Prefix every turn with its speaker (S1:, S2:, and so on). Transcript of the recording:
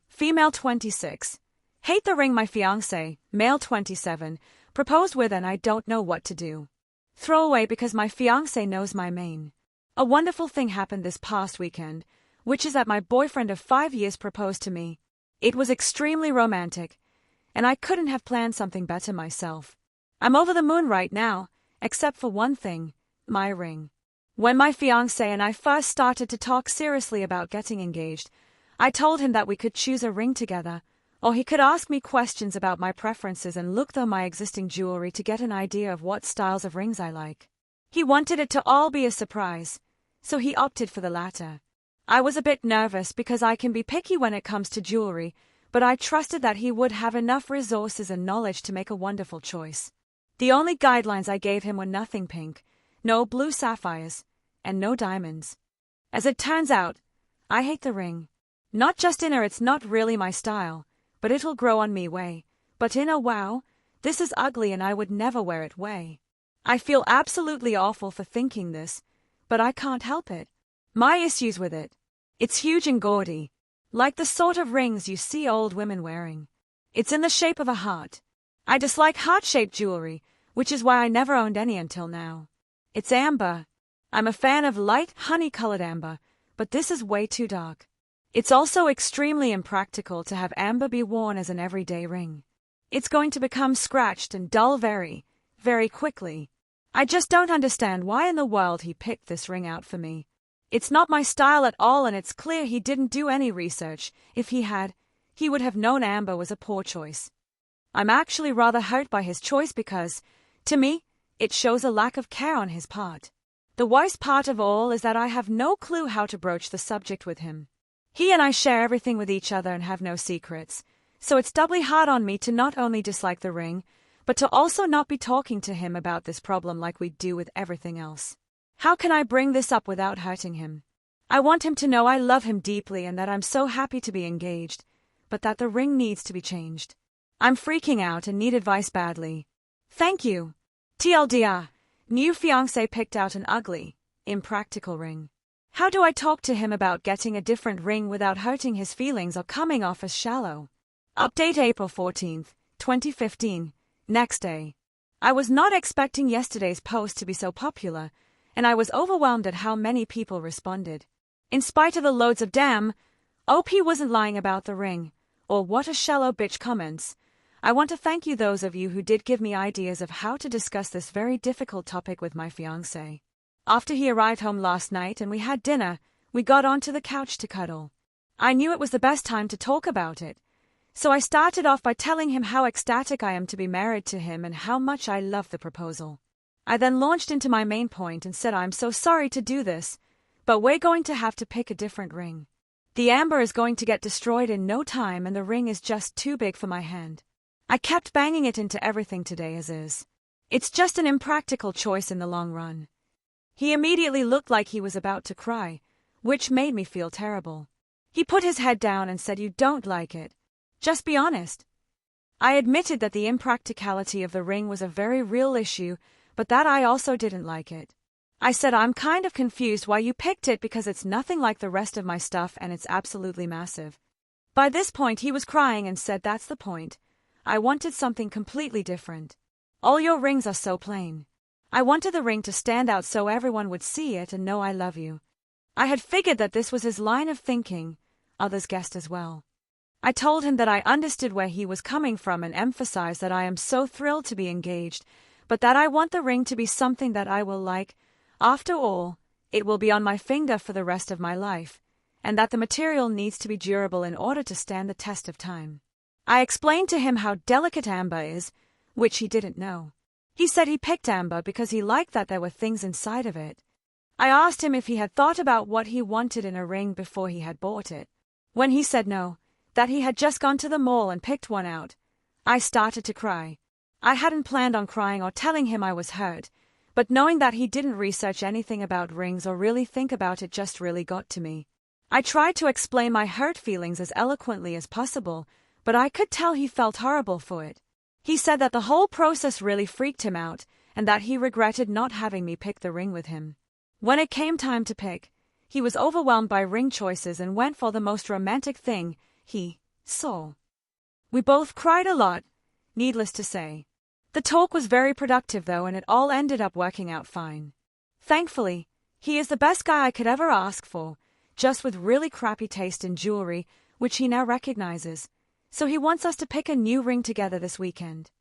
S1: Female 26. Hate the ring my fiancé, male 27, proposed with and I don't know what to do. Throwaway because my fiancé knows my main. A wonderful thing happened this past weekend, which is that my boyfriend of 5 years proposed to me. It was extremely romantic, and I couldn't have planned something better myself. I'm over the moon right now, except for one thing, my ring. When my fiancé and I first started to talk seriously about getting engaged, I told him that we could choose a ring together, or he could ask me questions about my preferences and look through my existing jewelry to get an idea of what styles of rings I like. He wanted it to all be a surprise, so he opted for the latter. I was a bit nervous because I can be picky when it comes to jewelry, but I trusted that he would have enough resources and knowledge to make a wonderful choice. The only guidelines I gave him were nothing pink, no blue sapphires, and no diamonds. As it turns out, I hate the ring. Not just in her, it's not really my style, but it'll grow on me way. But in a wow, this is ugly and I would never wear it way. I feel absolutely awful for thinking this, but I can't help it. My issues with it. It's huge and gaudy, like the sort of rings you see old women wearing. It's in the shape of a heart. I dislike heart-shaped jewelry, which is why I never owned any until now. It's amber. I'm a fan of light, honey-colored amber, but this is way too dark. It's also extremely impractical to have amber be worn as an everyday ring. It's going to become scratched and dull very, very quickly. I just don't understand why in the world he picked this ring out for me. It's not my style at all and it's clear he didn't do any research. If he had, he would have known amber was a poor choice. I'm actually rather hurt by his choice because, to me, it shows a lack of care on his part. The worst part of all is that I have no clue how to broach the subject with him. He and I share everything with each other and have no secrets, so it's doubly hard on me to not only dislike the ring, but to also not be talking to him about this problem like we do with everything else. How can I bring this up without hurting him? I want him to know I love him deeply and that I'm so happy to be engaged, but that the ring needs to be changed. I'm freaking out and need advice badly. Thank you. TLDR, new fiancé picked out an ugly, impractical ring. How do I talk to him about getting a different ring without hurting his feelings or coming off as shallow? Update April 14, 2015. Next day. I was not expecting yesterday's post to be so popular, and I was overwhelmed at how many people responded. In spite of the loads of damn, OP wasn't lying about the ring, or what a shallow bitch comments. I want to thank you those of you who did give me ideas of how to discuss this very difficult topic with my fiancé. After he arrived home last night and we had dinner, we got onto the couch to cuddle. I knew it was the best time to talk about it, so I started off by telling him how ecstatic I am to be married to him and how much I love the proposal. I then launched into my main point and said I'm so sorry to do this, but we're going to have to pick a different ring. The amber is going to get destroyed in no time and the ring is just too big for my hand. I kept banging it into everything today as is. It's just an impractical choice in the long run. He immediately looked like he was about to cry, which made me feel terrible. He put his head down and said, "You don't like it. Just be honest." I admitted that the impracticality of the ring was a very real issue, but that I also didn't like it. I said, "I'm kind of confused why you picked it because it's nothing like the rest of my stuff and it's absolutely massive." By this point he was crying and said, "That's the point. I wanted something completely different. All your rings are so plain. I wanted the ring to stand out so everyone would see it and know I love you." I had figured that this was his line of thinking. Others guessed as well. I told him that I understood where he was coming from and emphasized that I am so thrilled to be engaged, but that I want the ring to be something that I will like. After all, it will be on my finger for the rest of my life, and that the material needs to be durable in order to stand the test of time. I explained to him how delicate amber is, which he didn't know. He said he picked amber because he liked that there were things inside of it. I asked him if he had thought about what he wanted in a ring before he had bought it. When he said no, that he had just gone to the mall and picked one out, I started to cry. I hadn't planned on crying or telling him I was hurt, but knowing that he didn't research anything about rings or really think about it just really got to me. I tried to explain my hurt feelings as eloquently as possible, but I could tell he felt horrible for it. He said that the whole process really freaked him out and that he regretted not having me pick the ring with him. When it came time to pick, he was overwhelmed by ring choices and went for the most romantic thing, he saw. We both cried a lot, needless to say. The talk was very productive though, and it all ended up working out fine. Thankfully, he is the best guy I could ever ask for, just with really crappy taste in jewelry, which he now recognizes. So he wants us to pick a new ring together this weekend.